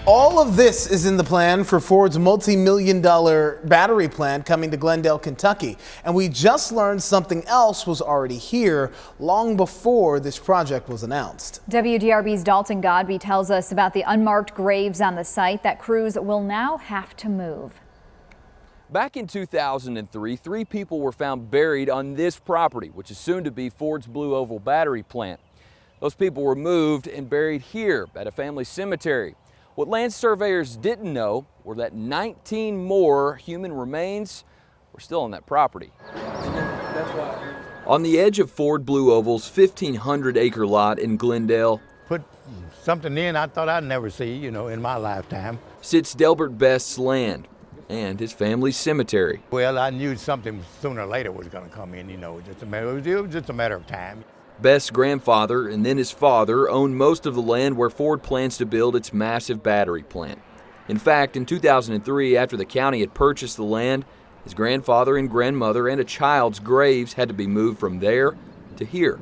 All of this is in the plan for Ford's multi-million-dollar battery plant coming to Glendale, Kentucky. And we just learned something else was already here long before this project was announced. WDRB's Dalton Godby tells us about the unmarked graves on the site that crews will now have to move. Back in 2003, 3 people were found buried on this property, which is soon to be Ford's BlueOval battery plant. Those people were moved and buried here at a family cemetery. What land surveyors didn't know were that 19 more human remains were still on that property. On the edge of Ford BlueOval's 1,500-acre lot in Glendale, put something in I thought I'd never see, in my lifetime, sits Delbert Best's land and his family's cemetery. Well, I knew something sooner or later was going to come in, it was just a matter of time. Best's grandfather and then his father owned most of the land where Ford plans to build its massive battery plant. In fact, in 2003, after the county had purchased the land, his grandfather and grandmother and a child's graves had to be moved from there to here.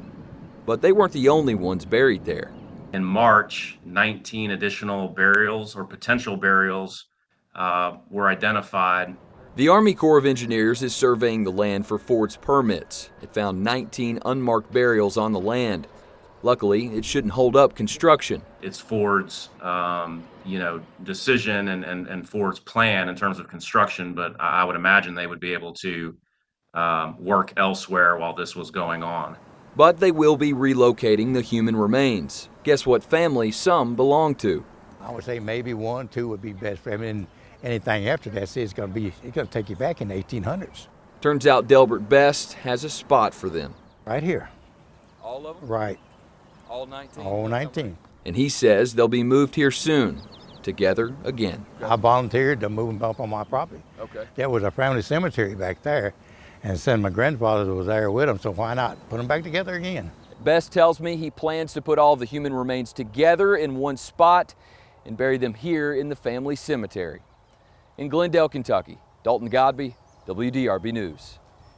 But they weren't the only ones buried there. In March, 19 additional burials or potential burials were identified. The Army Corps of Engineers is surveying the land for Ford's permits. It found 19 unmarked burials on the land. Luckily, it shouldn't hold up construction. It's Ford's, decision and Ford's plan in terms of construction, but I would imagine they would be able to work elsewhere while this was going on. But they will be relocating the human remains. Guess what family some belong to? I would say maybe 1, 2 would be best for him. Anything after that, it's going to take you back in the 1800s. Turns out Delbert Best has a spot for them. Right here. All of them? Right. All 19? All 19. And he says they'll be moved here soon, together again. I volunteered to move them up on my property. Okay. There was a family cemetery back there, and since my grandfather was there with them, so why not put them back together again? Best tells me he plans to put all the human remains together in one spot and bury them here in the family cemetery. In Glendale, Kentucky, Dalton Godby, WDRB News.